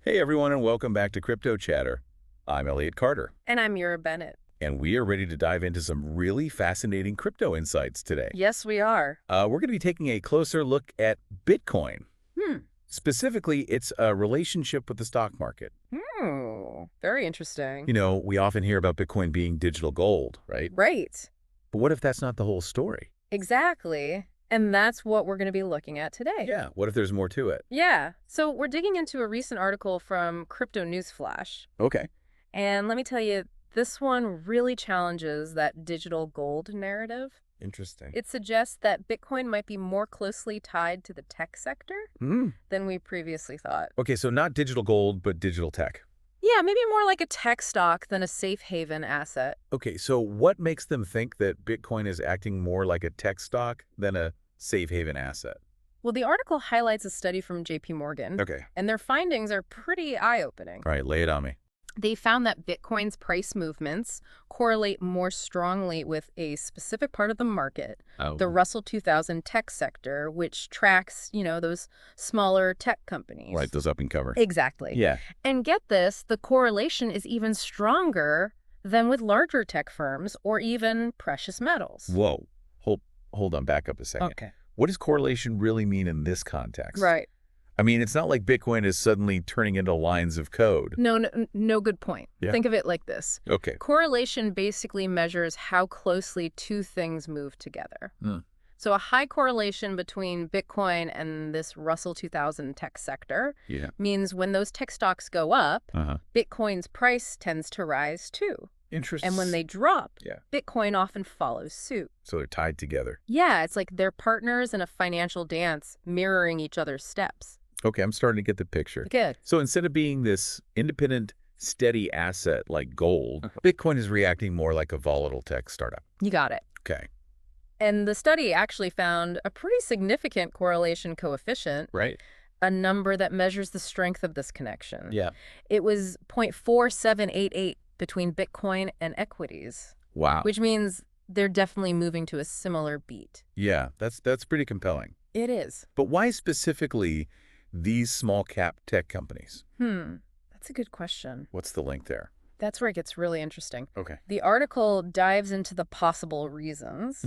Hey everyone, and welcome back to Crypto Chatter. I'm Elliot Carter, And I'm Mira Bennett. and we are ready to dive into some really fascinating crypto insights today. Yes, we are. We're going to be taking a closer look at Bitcoin. Hmm. Specifically, its relationship with the stock market. Very interesting. We often hear about Bitcoin being digital gold, right? Right. But what if that's not the whole story? Exactly. And that's what we're going to be looking at today. Yeah, what if there's more to it? Yeah. So we're digging into a recent article from Crypto Newsflash. Okay. And let me tell you, this one really challenges that digital gold narrative. Interesting. It suggests that Bitcoin might be more closely tied to the tech sector than we previously thought. Okay, so not digital gold, but digital tech. Yeah, maybe more like a tech stock than a safe haven asset. Okay, so what makes them think that Bitcoin is acting more like a tech stock than a safe haven asset? Well, the article highlights a study from JPMorgan, Okay. and their findings are pretty eye-opening. All right, lay it on me. They found that Bitcoin's price movements correlate more strongly with a specific part of the market, Oh. the Russell 2000 tech sector, which tracks, those smaller tech companies. Right, those up and cover. Exactly. Yeah. And get this, the correlation is even stronger than with larger tech firms or even precious metals. Whoa. Hold on, back up a second. Okay. What does correlation really mean in this context? Right. I mean, it's not like Bitcoin is suddenly turning into lines of code. No, good point. Yeah. Think of it like this. Okay. Correlation basically measures how closely two things move together. So a high correlation between Bitcoin and this Russell 2000 tech sector means when those tech stocks go up, Bitcoin's price tends to rise too. Interesting. And when they drop, Yeah. Bitcoin often follows suit. So they're tied together. Yeah, it's like they're partners in a financial dance, mirroring each other's steps. Okay, I'm starting to get the picture. Good. So instead of being this independent, steady asset like gold, Bitcoin is reacting more like a volatile tech startup. You got it. Okay. And the study actually found a pretty significant correlation coefficient, Right. a number that measures the strength of this connection. Yeah. It was 0.4788 between Bitcoin and equities, Wow. which means they're definitely moving to a similar beat. Yeah, that's pretty compelling. It is. But why specifically these small cap tech companies? That's a good question. What's the link there? That's where it gets really interesting. Okay. The article dives into the possible reasons,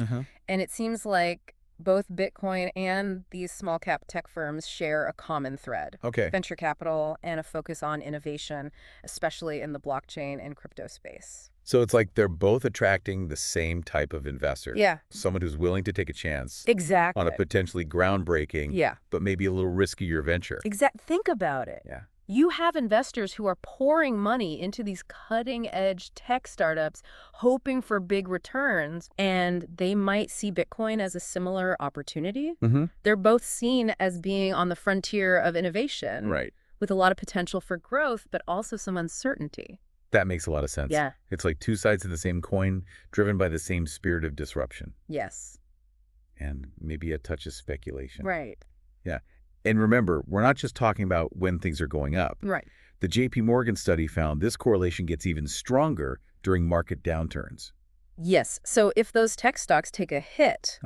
and it seems like both Bitcoin and these small cap tech firms share a common thread. Okay. Venture capital and a focus on innovation, especially in the blockchain and crypto space. So it's like they're both attracting the same type of investor. Yeah. Someone who's willing to take a chance Exactly. on a potentially groundbreaking, but maybe a little riskier venture. Think about it. Yeah. You have investors who are pouring money into these cutting-edge tech startups, hoping for big returns, and they might see Bitcoin as a similar opportunity. They're both seen as being on the frontier of innovation, Right. with a lot of potential for growth, but also some uncertainty. That makes a lot of sense. Yeah. It's like two sides of the same coin, driven by the same spirit of disruption. Yes. And maybe a touch of speculation. Right. Yeah. And remember, we're not just talking about when things are going up. Right. The JPMorgan study found this correlation gets even stronger during market downturns. Yes. So if those tech stocks take a hit,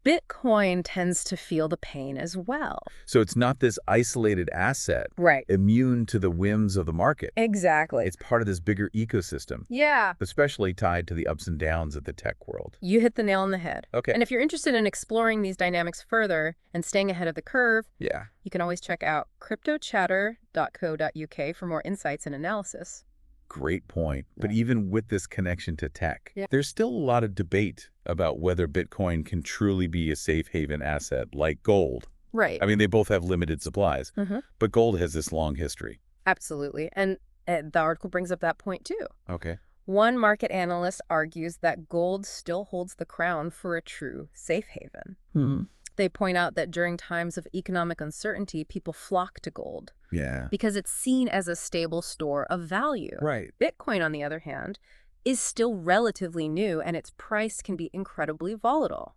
Bitcoin tends to feel the pain as well. So it's not this isolated asset Right. immune to the whims of the market. Exactly. It's part of this bigger ecosystem, Yeah. especially tied to the ups and downs of the tech world. You hit the nail on the head. Okay. And if you're interested in exploring these dynamics further and staying ahead of the curve, Yeah. you can always check out cryptochatter.co.uk for more insights and analysis. Great point. But even with this connection to tech, Yeah. there's still a lot of debate about whether Bitcoin can truly be a safe haven asset like gold. Right. I mean, they both have limited supplies, but gold has this long history. Absolutely. And the article brings up that point too. Okay. One market analyst argues that gold still holds the crown for a true safe haven. They point out that during times of economic uncertainty, people flock to gold Yeah. because it's seen as a stable store of value. Right. Bitcoin, on the other hand, is still relatively new and its price can be incredibly volatile.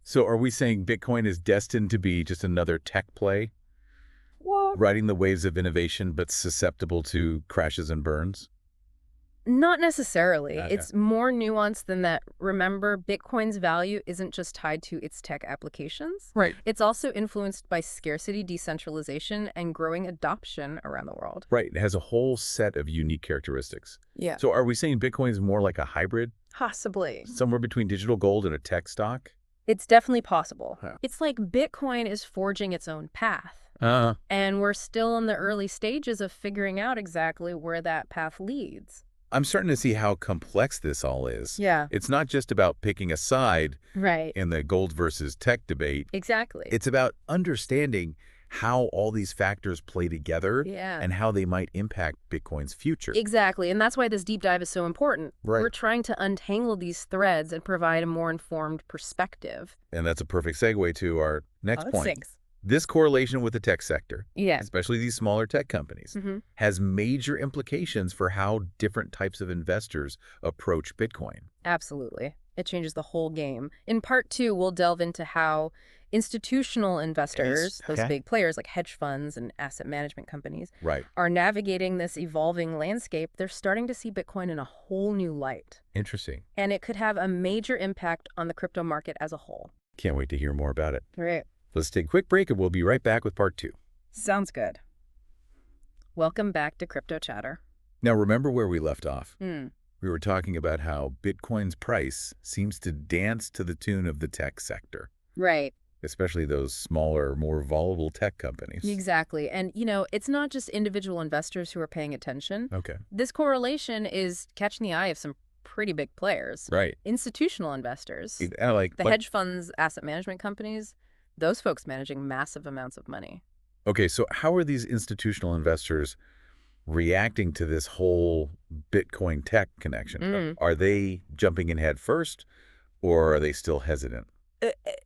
So are we saying Bitcoin is destined to be just another tech play, What? riding the waves of innovation but susceptible to crashes and burns? Not necessarily. Okay. It's more nuanced than that. Remember, Bitcoin's value isn't just tied to its tech applications. Right. It's also influenced by scarcity, decentralization, and growing adoption around the world. Right. It has a whole set of unique characteristics. Yeah. So are we saying Bitcoin is more like a hybrid, Possibly. somewhere between digital gold and a tech stock? It's definitely possible. Huh. It's like Bitcoin is forging its own path. Uh, And we're still in the early stages of figuring out exactly where that path leads. I'm starting to see how complex this all is. Yeah. It's not just about picking a side Right. in the gold versus tech debate. Exactly. It's about understanding how all these factors play together Yeah. and how they might impact Bitcoin's future. Exactly. And that's why this deep dive is so important. Right. We're trying to untangle these threads and provide a more informed perspective. And that's a perfect segue to our next point. Thanks. This correlation with the tech sector, Yeah. especially these smaller tech companies, has major implications for how different types of investors approach Bitcoin. Absolutely. It changes the whole game. In part 2, we'll delve into how institutional investors, those Okay. big players like hedge funds and asset management companies, Right. are navigating this evolving landscape. They're starting to see Bitcoin in a whole new light. Interesting. And it could have a major impact on the crypto market as a whole. Can't wait to hear more about it. Right. Let's take a quick break and we'll be right back with part 2. Sounds good. Welcome back to Crypto Chatter. Now, remember where we left off? Hmm. We were talking about how Bitcoin's price seems to dance to the tune of the tech sector, Right. especially those smaller, more volatile tech companies. Exactly. And, it's not just individual investors who are paying attention. Okay. This correlation is catching the eye of some pretty big players. Right. Institutional investors, Like the hedge funds, asset management companies, those folks managing massive amounts of money. Okay, so how are these institutional investors reacting to this whole Bitcoin tech connection? Are they jumping in head first, or are they still hesitant?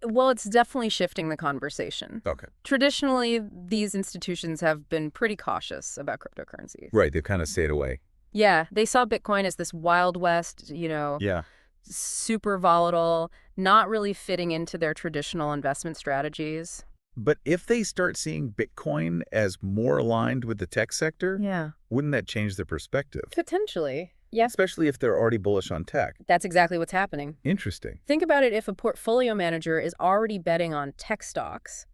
Well, it's definitely shifting the conversation. Okay. Traditionally, these institutions have been pretty cautious about cryptocurrencies. Right, they've kind of stayed away. Yeah, they saw Bitcoin as this Wild West, Yeah. super volatile, not really fitting into their traditional investment strategies. But if they start seeing Bitcoin as more aligned with the tech sector, Yeah. wouldn't that change their perspective? Potentially. Yeah. Especially if they're already bullish on tech. That's exactly what's happening. Interesting. Think about it if a portfolio manager is already betting on tech stocks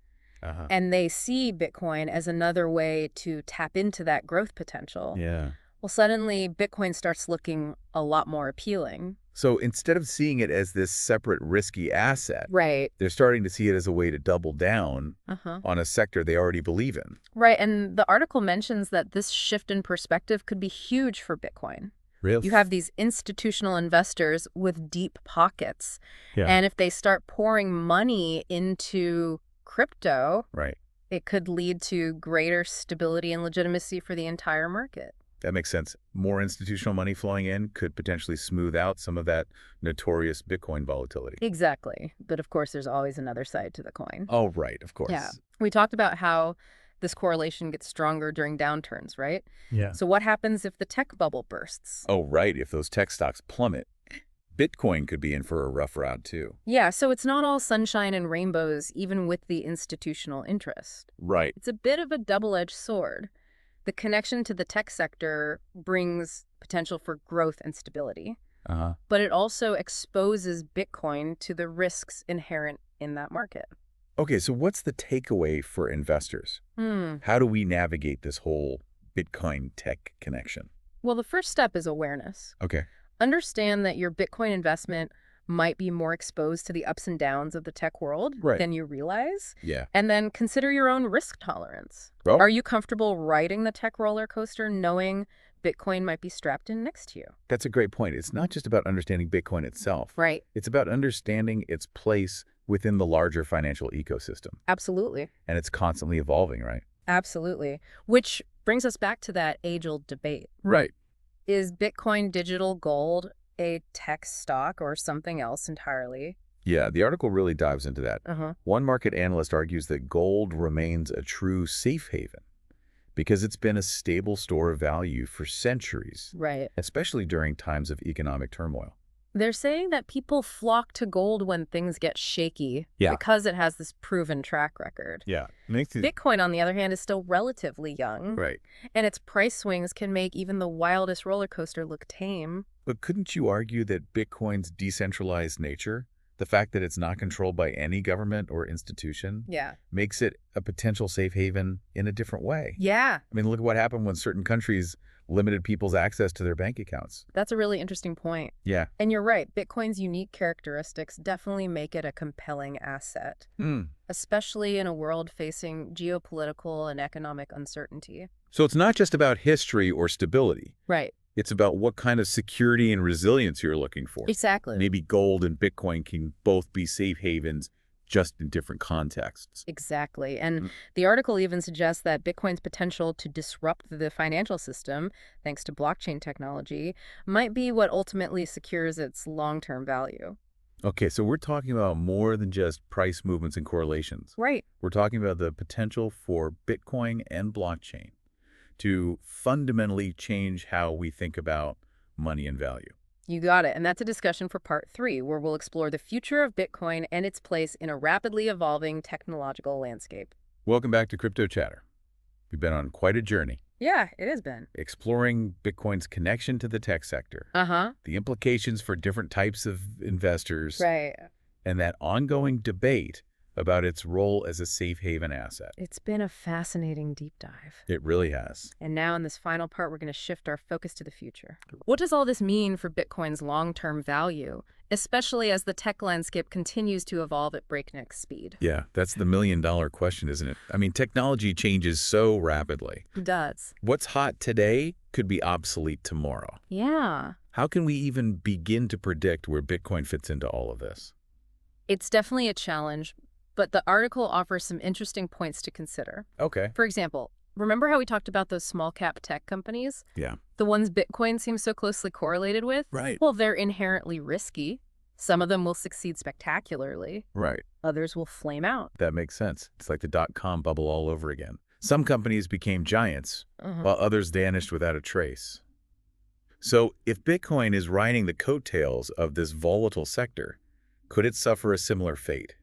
and they see Bitcoin as another way to tap into that growth potential. Yeah. Well, suddenly Bitcoin starts looking a lot more appealing. So instead of seeing it as this separate risky asset, Right. they're starting to see it as a way to double down on a sector they already believe in. Right. And the article mentions that this shift in perspective could be huge for Bitcoin. Really? You have these institutional investors with deep pockets. Yeah. And if they start pouring money into crypto, Right. it could lead to greater stability and legitimacy for the entire market. That makes sense. More institutional money flowing in could potentially smooth out some of that notorious Bitcoin volatility. Exactly. But of course, there's always another side to the coin. Oh, right. Of course. Yeah. We talked about how this correlation gets stronger during downturns, right? Yeah. So what happens if the tech bubble bursts? Oh, right. If those tech stocks plummet, Bitcoin could be in for a rough ride, too. Yeah, so it's not all sunshine and rainbows, even with the institutional interest. Right. It's a bit of a double-edged sword. The connection to the tech sector brings potential for growth and stability, but it also exposes Bitcoin to the risks inherent in that market. Okay, so what's the takeaway for investors? How do we navigate this whole Bitcoin tech connection? Well, the first step is awareness. Okay. Understand that your Bitcoin investment might be more exposed to the ups and downs of the tech world than you realize. Yeah. And then consider your own risk tolerance. Oh. Are you comfortable riding the tech roller coaster knowing Bitcoin might be strapped in next to you? That's a great point. It's not just about understanding Bitcoin itself. Right. It's about understanding its place within the larger financial ecosystem. Absolutely. And it's constantly evolving, right? Absolutely. Which brings us back to that age-old debate. Right. Is Bitcoin digital gold a tech stock or something else entirely? Yeah, the article really dives into that. One market analyst argues that gold remains a true safe haven because it's been a stable store of value for centuries, Right. especially during times of economic turmoil. They're saying that people flock to gold when things get shaky Yeah. because it has this proven track record. Yeah. Makes it Bitcoin, on the other hand, is still relatively young, right. and its price swings can make even the wildest roller coaster look tame. But couldn't you argue that Bitcoin's decentralized nature, the fact that it's not controlled by any government or institution, Yeah. makes it a potential safe haven in a different way? Yeah, I mean, look at what happened when certain countries limited people's access to their bank accounts. that's a really interesting point. Yeah. And you're right, Bitcoin's unique characteristics definitely make it a compelling asset, especially in a world facing geopolitical and economic uncertainty. So it's not just about history or stability. Right. It's about what kind of security and resilience you're looking for. Exactly. Maybe gold and Bitcoin can both be safe havens, just in different contexts. Exactly. And the article even suggests that Bitcoin's potential to disrupt the financial system, thanks to blockchain technology, might be what ultimately secures its long-term value. Okay, so we're talking about more than just price movements and correlations. Right. We're talking about the potential for Bitcoin and blockchain to fundamentally change how we think about money and value. You got it. And that's a discussion for part 3, where we'll explore the future of Bitcoin and its place in a rapidly evolving technological landscape. Welcome back to Crypto Chatter. We've been on quite a journey, Yeah, it has been. exploring Bitcoin's connection to the tech sector, Uh-huh. the implications for different types of investors, Right. and that ongoing debate about its role as a safe haven asset. It's been a fascinating deep dive. It really has. And now in this final part, we're going to shift our focus to the future. What does all this mean for Bitcoin's long-term value, especially as the tech landscape continues to evolve at breakneck speed? Yeah, that's the million-dollar question, isn't it? I mean, technology changes so rapidly. It does. What's hot today could be obsolete tomorrow. Yeah. How can we even begin to predict where Bitcoin fits into all of this? It's definitely a challenge, but the article offers some interesting points to consider. Okay. For example, remember how we talked about those small cap tech companies? Yeah. The ones Bitcoin seems so closely correlated with? Right. Well, they're inherently risky. Some of them will succeed spectacularly. Right. Others will flame out. That makes sense. It's like the dot-com bubble all over again. Some companies became giants, while others vanished without a trace. So if Bitcoin is riding the coattails of this volatile sector, could it suffer a similar fate?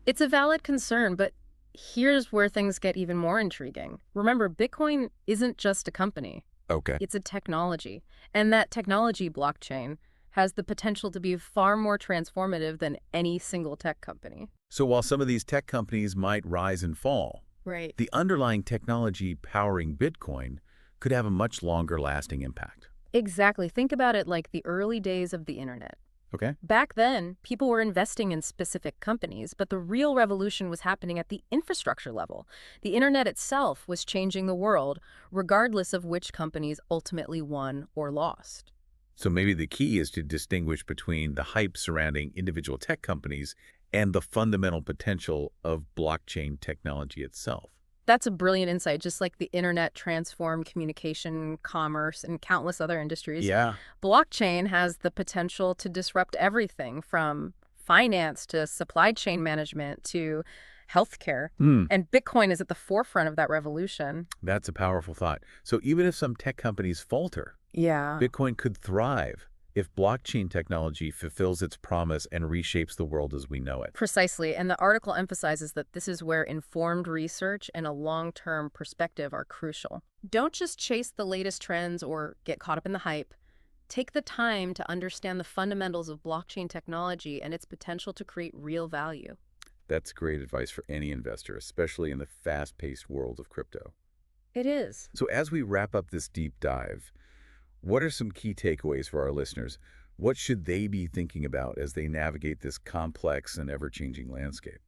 It's a valid concern, but here's where things get even more intriguing. Remember, Bitcoin isn't just a company. Okay. It's a technology. And that technology, blockchain, has the potential to be far more transformative than any single tech company. So while some of these tech companies might rise and fall, Right. the underlying technology powering Bitcoin could have a much longer lasting impact. Exactly. Think about it like the early days of the internet. Okay. Back then, people were investing in specific companies, but the real revolution was happening at the infrastructure level. The internet itself was changing the world, regardless of which companies ultimately won or lost. So maybe the key is to distinguish between the hype surrounding individual tech companies and the fundamental potential of blockchain technology itself. That's a brilliant insight, just like the internet transformed communication, commerce, and countless other industries. Yeah. Blockchain has the potential to disrupt everything from finance to supply chain management to healthcare. And Bitcoin is at the forefront of that revolution. That's a powerful thought. So even if some tech companies falter, Yeah. Bitcoin could thrive if blockchain technology fulfills its promise and reshapes the world as we know it. Precisely. And the article emphasizes that this is where informed research and a long-term perspective are crucial. Don't just chase the latest trends or get caught up in the hype. Take the time to understand the fundamentals of blockchain technology and its potential to create real value. That's great advice for any investor, especially in the fast-paced world of crypto. It is. So as we wrap up this deep dive, what are some key takeaways for our listeners? What should they be thinking about as they navigate this complex and ever-changing landscape?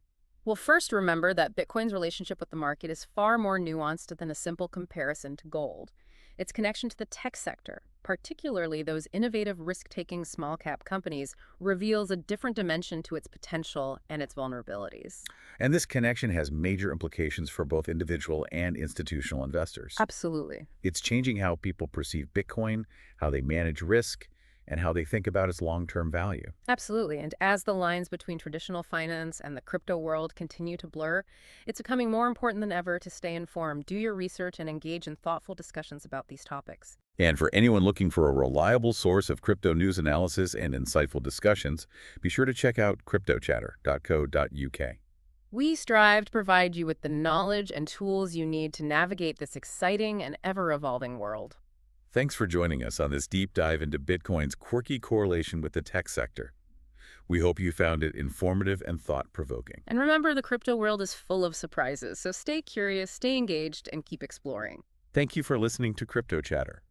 Well, first, remember that Bitcoin's relationship with the market is far more nuanced than a simple comparison to gold. Its connection to the tech sector, particularly those innovative risk-taking small-cap companies, reveals a different dimension to its potential and its vulnerabilities. And this connection has major implications for both individual and institutional investors. Absolutely. It's changing how people perceive Bitcoin, how they manage risk, and how they think about its long-term value. Absolutely. And as the lines between traditional finance and the crypto world continue to blur, it's becoming more important than ever to stay informed, do your research, and engage in thoughtful discussions about these topics. And for anyone looking for a reliable source of crypto news analysis and insightful discussions, be sure to check out cryptochatter.co.uk. We strive to provide you with the knowledge and tools you need to navigate this exciting and ever-evolving world. Thanks for joining us on this deep dive into Bitcoin's quirky correlation with the tech sector. We hope you found it informative and thought-provoking. And remember, the crypto world is full of surprises, so stay curious, stay engaged, and keep exploring. Thank you for listening to Crypto Chatter.